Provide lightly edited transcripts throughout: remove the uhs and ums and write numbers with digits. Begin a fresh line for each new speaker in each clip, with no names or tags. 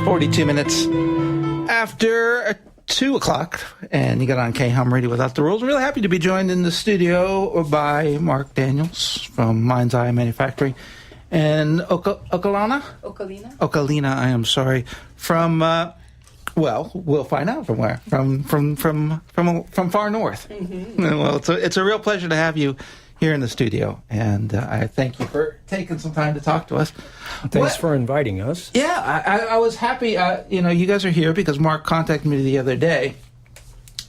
42 minutes after 2 o'clock, and you got on KHUM Radio Without the Rules. I'm really happy to be joined in the studio by Marc Daniels from Mind's Eye Manufacturing and Okalena, I am sorry, from well, we'll find out from where. From far north. Mm-hmm. Well, it's a real pleasure to have you here in the studio, and I thank you for taking some time to talk to us.
Thanks for inviting us.
Yeah, I was happy. You guys are here because Marc contacted me the other day,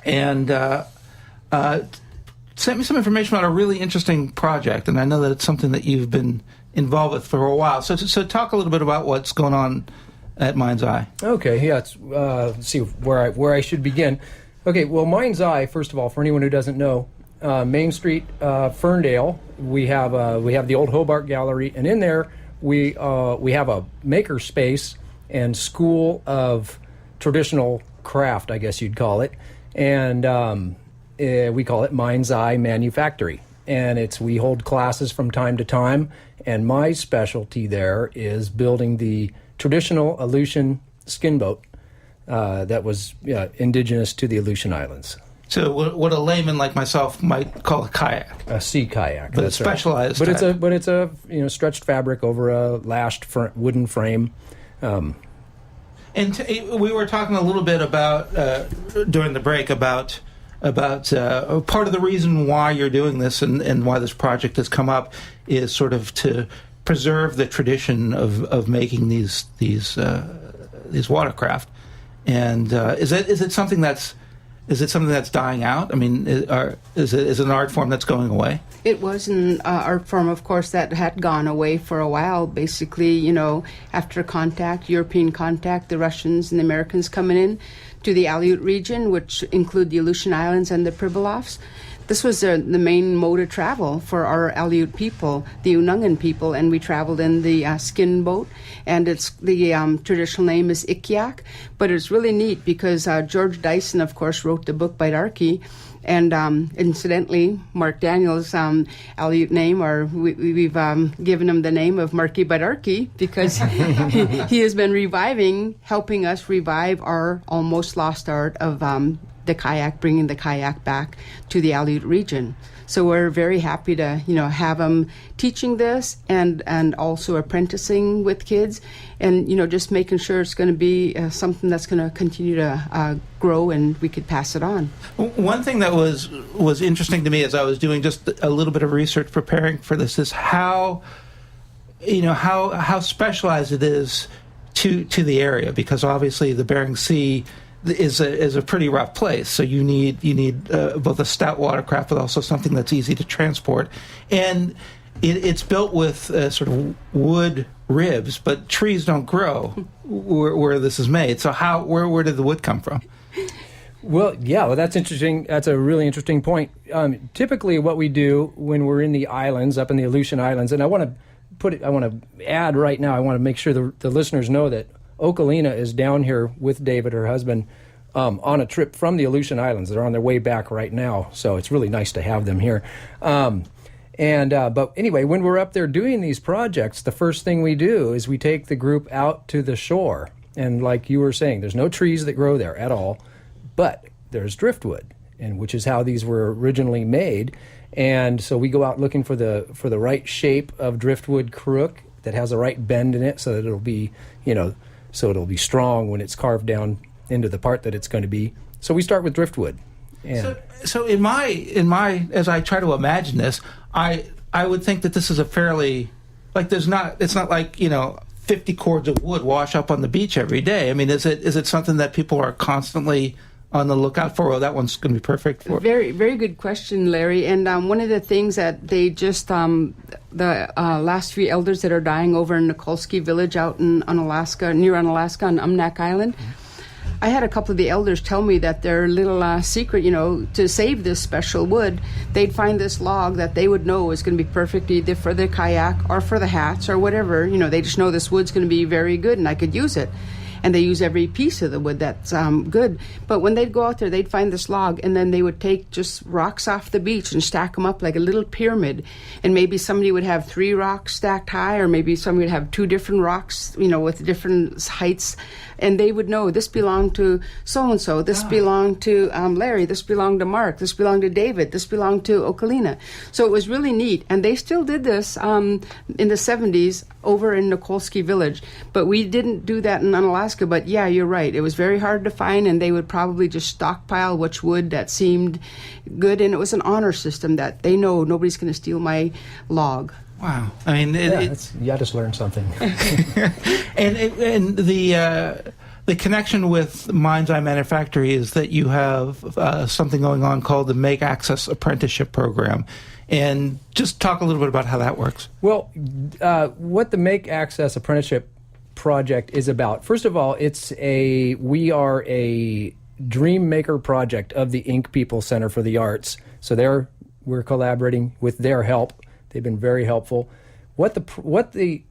and sent me some information about a really interesting project, and I know that it's something that you've been involved with for a while. So talk a little bit about what's going on at Mind's Eye.
Okay, yeah. Let's see where I should begin. Okay, well, Mind's Eye, first of all, for anyone who doesn't know, Main Street, Ferndale. We have the old Hobart Gallery, and in there we have a maker space and school of traditional craft, I guess you'd call it, and we call it Mind's Eye Manufactory. And we hold classes from time to time, and my specialty there is building the traditional Aleutian skin boat that was indigenous to the Aleutian Islands.
So what a layman like myself might call a kayak,
a sea kayak,
but it's specialized.
Right. But it's a stretched fabric over a lashed wooden frame.
And we were talking a little bit about during the break about part of the reason why you're doing this and why this project has come up is sort of to preserve the tradition of making these watercraft. And is it something that's dying out? I mean, is it an art form that's going away?
It was an art form, of course, that had gone away for a while. Basically, after European contact, the Russians and the Americans coming in to the Aleut region, which include the Aleutian Islands and the Pribilofs. This was the main mode of travel for our Aleut people, the Unungan people, and we traveled in the skin boat, and it's the traditional name is Ikiak, but it's really neat because George Dyson, of course, wrote the book Baidarki, and incidentally, Marc Daniels' Aleut name, we've given him the name of Marky Baidarki because he has been helping us revive our almost lost art of the kayak, bringing the kayak back to the Aleut region. So we're very happy to, have them teaching this and also apprenticing with kids, and just making sure it's going to be something that's going to continue to grow and we could pass it on.
One thing that was interesting to me as I was doing just a little bit of research preparing for this is how specialized it is to the area, because obviously the Bering Sea is a pretty rough place, so you need both a stout watercraft but also something that's easy to transport, and it's built with sort of wood ribs, but trees don't grow where this is made. So where did the wood come from?
Well, that's interesting. That's a really interesting point. Typically, what we do when we're in the islands, up in the Aleutian Islands, and I want to add right now, I want to make sure the listeners know that Okalena is down here with David, her husband, on a trip from the Aleutian Islands. They're on their way back right now, so it's really nice to have them here. But anyway, when we're up there doing these projects, the first thing we do is we take the group out to the shore. And like you were saying, there's no trees that grow there at all, but there's driftwood, and which is how these were originally made. And so we go out looking for the right shape of driftwood crook that has the right bend in it, so that it'll be, so it'll be strong when it's carved down into the part that it's going to be. So we start with driftwood. And
so in my as I try to imagine this, I would think that this is a fairly, like, it's not like 50 cords of wood wash up on the beach every day. I mean, is it something that people are constantly on the lookout for? Oh, that one's going to be perfect for.
Very, very good question, Larry. And one of the things that they just the last few elders that are dying over in Nikolsky Village out near Unalaska on Umnak Island. Mm-hmm. I had a couple of the elders tell me that their little secret, to save this special wood, they'd find this log that they would know is going to be perfect either for the kayak or for the hats or whatever. They just know this wood's going to be very good and I could use it. and they use every piece of the wood that's good. But when they'd go out there, they'd find this log, and then they would take just rocks off the beach and stack them up like a little pyramid. And maybe somebody would have 3 rocks stacked high, or maybe somebody would have 2 different rocks, with different heights. And they would know this belonged to so-and-so, this belonged to Larry, this belonged to Marc, this belonged to David, this belonged to Okalena. So it was really neat. And they still did this in the 70s over in Nikolsky Village. But we didn't do that in Unalaska. But yeah, you're right. It was very hard to find, and they would probably just stockpile which wood that seemed good. And it was an honor system that they know nobody's going to steal my log.
Wow. I mean,
I just learned something.
and the connection with Mind's Eye Manufactory is that you have something going on called the Make Access Apprenticeship Program. And just talk a little bit about how that works.
Well, what the Make Access Apprenticeship Project is about, first of all, we are a dream maker project of the Ink People Center for the Arts. So we're collaborating with their help. They've been very helpful. What the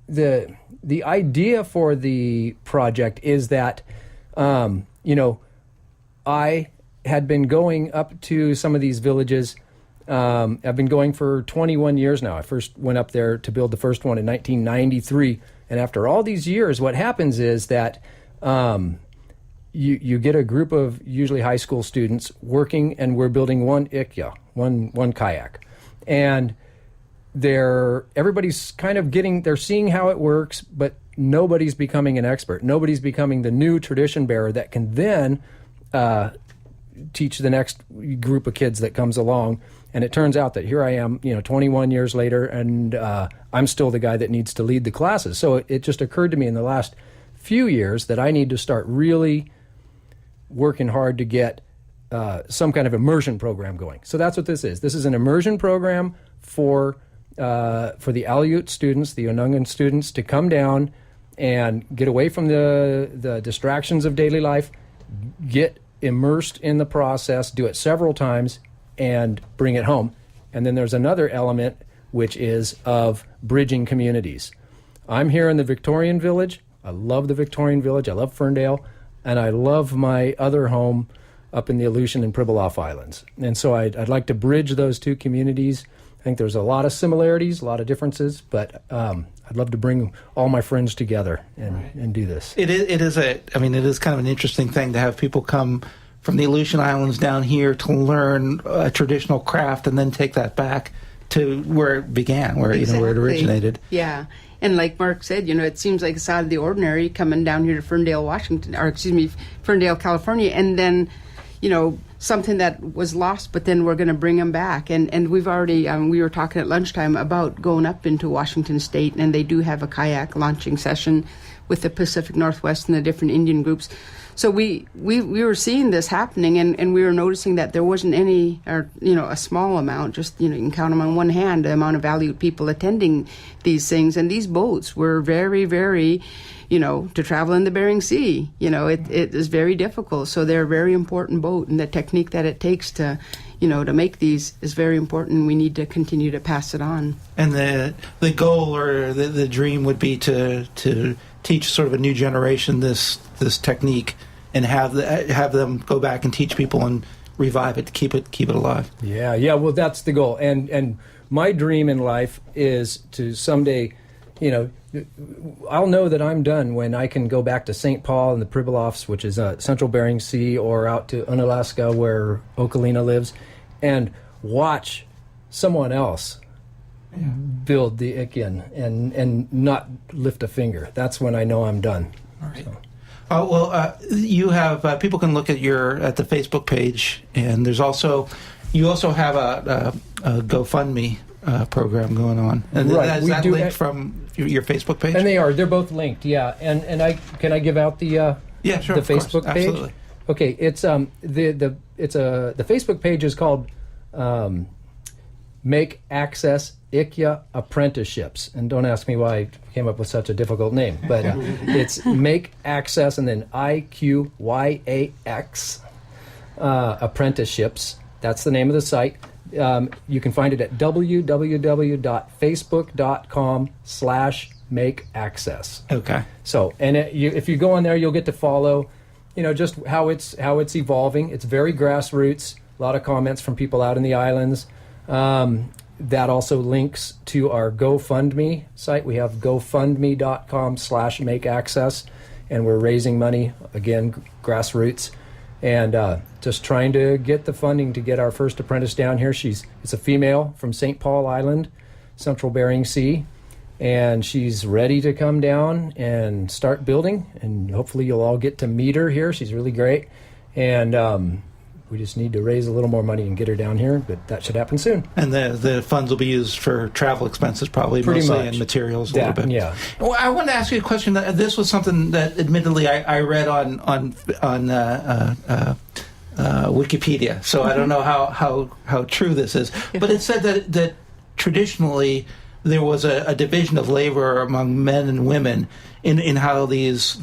idea for the project is that, I had been going up to some of these villages. I've been going for 21 years now. I first went up there to build the first one in 1993. And after all these years, what happens is that you get a group of usually high school students working, and we're building one ikya, one kayak. And everybody's kind of they're seeing how it works, but nobody's becoming an expert. Nobody's becoming the new tradition bearer that can then teach the next group of kids that comes along. And it turns out that here I am, 21 years later, and I'm still the guy that needs to lead the classes. So it just occurred to me in the last few years that I need to start really working hard to get some kind of immersion program going. So that's what this is. This is an immersion program for the Aleut students, the Onungan students, to come down and get away from the distractions of daily life, get immersed in the process, do it several times, and bring it home. And then there's another element, which is of bridging communities. I'm here in the Victorian Village. I love the Victorian Village. I love Ferndale. And I love my other home up in the Aleutian and Pribilof Islands. And so I'd like to bridge those two communities. I think there's a lot of similarities, a lot of differences, but I'd love to bring all my friends together and do this.
It is kind of an interesting thing to have people come from the Aleutian Islands down here to learn a traditional craft and then take that back to where it began, where it originated.
Yeah. And like Marc said, it seems like it's out of the ordinary coming down here to Ferndale, Ferndale, California, and then, something that was lost, but then we're going to bring them back. And we've already, we were talking at lunchtime about going up into Washington State, and they do have a kayak launching session with the Pacific Northwest and the different Indian groups. So we were seeing this happening, and we were noticing that there wasn't any, or a small amount, just you can count them on one hand, the amount of Aleut people attending these things. And these boats were very, very, to travel in the Bering Sea, it is very difficult. So they're a very important boat, and the technique that it takes to make these is very important. We need to continue to pass it on.
And the goal or the dream would be to teach sort of a new generation this technique and have them go back and teach people and revive it, to keep it alive.
Yeah. Well, that's the goal. And my dream in life is to someday, I'll know that I'm done when I can go back to St. Paul and the Pribilofs, which is Central Bering Sea, or out to Unalaska where Okalena lives, and watch someone else build the Ikian and not lift a finger. That's when I know I'm done.
All right. So. You have people can look at the Facebook page, and you also have a GoFundMe program going on. And
right.
Is that linked from your Facebook page?
And they're both linked. Yeah. And can I give out the
sure,
the Facebook page?
Absolutely.
Okay. It's the Facebook page is called Make Access Ikya Apprenticeships. And don't ask me why I came up with such a difficult name, but it's Make Access and then IQYAX Apprenticeships. That's the name of the site. You can find it at www.facebook.com/ Make Access.
Okay.
So, and if you go on there, you'll get to follow, just how it's evolving. It's very grassroots. A lot of comments from people out in the islands. That also links to our GoFundMe site. We have gofundme.com/makeaccess, and we're raising money, again, grassroots, and just trying to get the funding to get our first apprentice down here. It's a female from St. Paul Island, Central Bering Sea, and she's ready to come down and start building, and hopefully you'll all get to meet her here. She's really great, and we just need to raise a little more money and get her down here, but that should happen soon.
And the funds will be used for travel expenses, probably
Pretty
mostly,
much.
and materials a little bit.
Yeah.
Well, I wanted to ask you a question. This was something that, admittedly, I read on Wikipedia, so I don't know how true this is. But it said that traditionally there was a division of labor among men and women in how these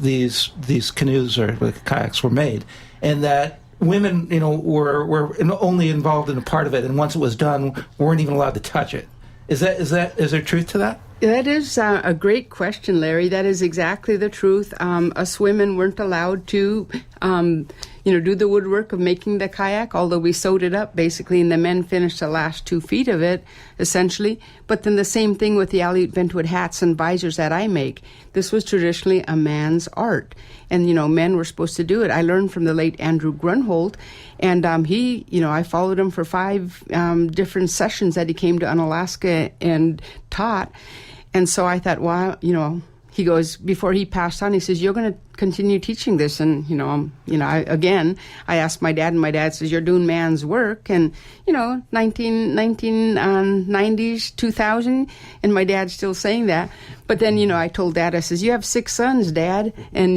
canoes or kayaks were made, and that women, were only involved in a part of it, and once it was done, weren't even allowed to touch it. Is there truth to that?
That is a great question, Larry. That is exactly the truth. Us women weren't allowed to, do the woodwork of making the kayak, although we sewed it up basically, and the men finished the last 2 feet of it, essentially. But then the same thing with the Aleut bentwood hats and visors that I make. This was traditionally a man's art, and men were supposed to do it. I learned from the late Andrew Grunhold, and I followed him for 5 different sessions that he came to Unalaska and taught. And so I thought, well, he goes, before he passed on, he says, you're going to continue teaching this. And, I asked my dad, and my dad says, you're doing man's work. And, 1990s, 2000, and my dad's still saying that. But then, I told Dad, I says, you have 6 sons, Dad, and,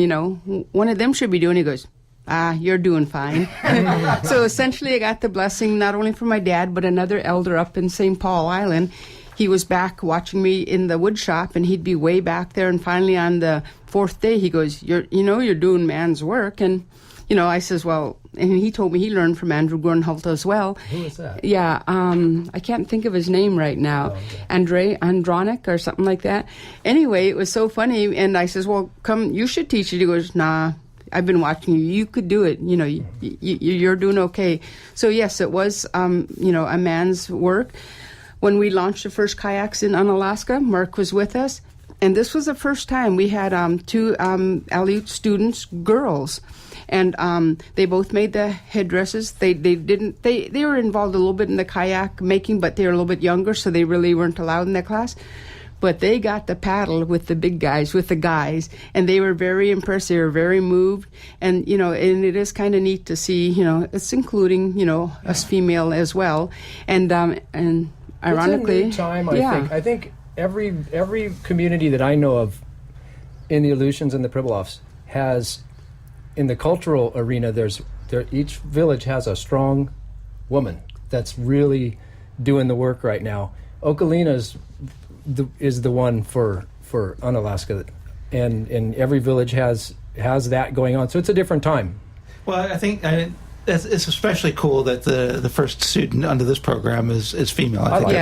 one of them should be doing it. He goes, you're doing fine. So essentially I got the blessing not only from my dad, but another elder up in St. Paul Island. He was back watching me in the wood shop, and he'd be way back there. And finally, on the 4th day, he goes, you're doing man's work. And, I says, well, and he told me he learned from Andrew Grunhold as well.
Who is that?
Yeah, I can't think of his name right now.
Oh, okay.
Andronic or something like that. Anyway, it was so funny. And I says, well, come, you should teach it. He goes, nah, I've been watching you. You could do it. You're doing okay. So, yes, it was, a man's work. When we launched the first kayaks in Unalaska, Marc was with us, and this was the first time we had 2 Aleut students, girls, and they both made the headdresses. They were involved a little bit in the kayak making, but they were a little bit younger, so they really weren't allowed in that class. But they got to paddle with the big guys, with the guys, and they were very impressed. They were very moved, and and it is kind of neat to see. It's including us female as well, and ironically,
it's a new time, I think every community that I know of in the Aleutians and the Pribilofs has, in the cultural arena, each village has a strong woman that's really doing the work right now. Okalena is the one for Unalaska, and every village has that going on. So it's a different time.
Well, I think it's especially cool that the first student under this program is female. I think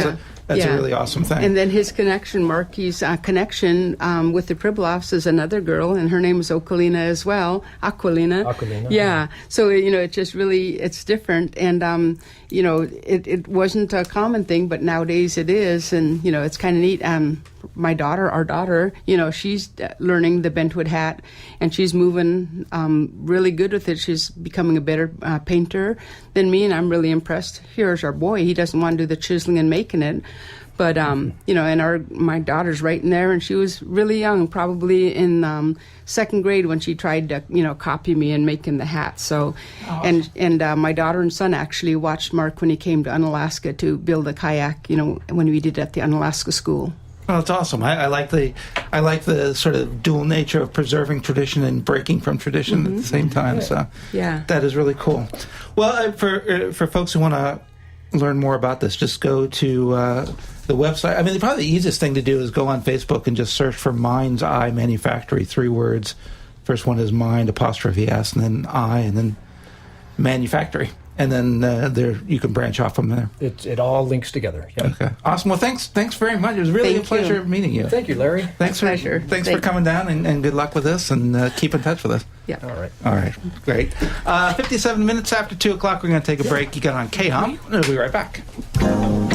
that's a really awesome thing.
And then his connection, Marky's connection with the Pribilofs is another girl, and her name is Okalena as well. Aquilina. Yeah. So, it just really, it's different. And, it wasn't a common thing, but nowadays it is. And, it's kind of neat. Our daughter, she's learning the bentwood hat, and she's moving really good with it. She's becoming a better painter than me, and I'm really impressed. Here's our boy. He doesn't want to do the chiseling and making it. But, and my daughter's right in there, and she was really young, probably in 2nd grade when she tried to, copy me and making the hat. So, awesome. and my daughter and son actually watched Marc when he came to Unalaska to build a kayak, when we did it at the Unalaska school.
Oh, that's awesome. I like the sort of dual nature of preserving tradition and breaking from tradition at the same time. So that is really cool. Well, for folks who want to learn more about this, just go to the website. I mean, probably the easiest thing to do is go on Facebook and just search for Mind's Eye Manufactory. 3 words. First one is Mind, ', and then I, and then Manufactory. and then there you can branch off from there.
It all links together. Yep.
Okay, awesome. Well, thanks very much. It was really
Thank
a pleasure
you.
meeting you.
Thank you, Larry.
Thanks for
pleasure.
Thanks for coming down, and good luck with this, and keep in touch with us.
Yeah.
All right.
Great. 57 minutes after 2 o'clock, we're going to take a break. You got on KHUM, and we'll be right back.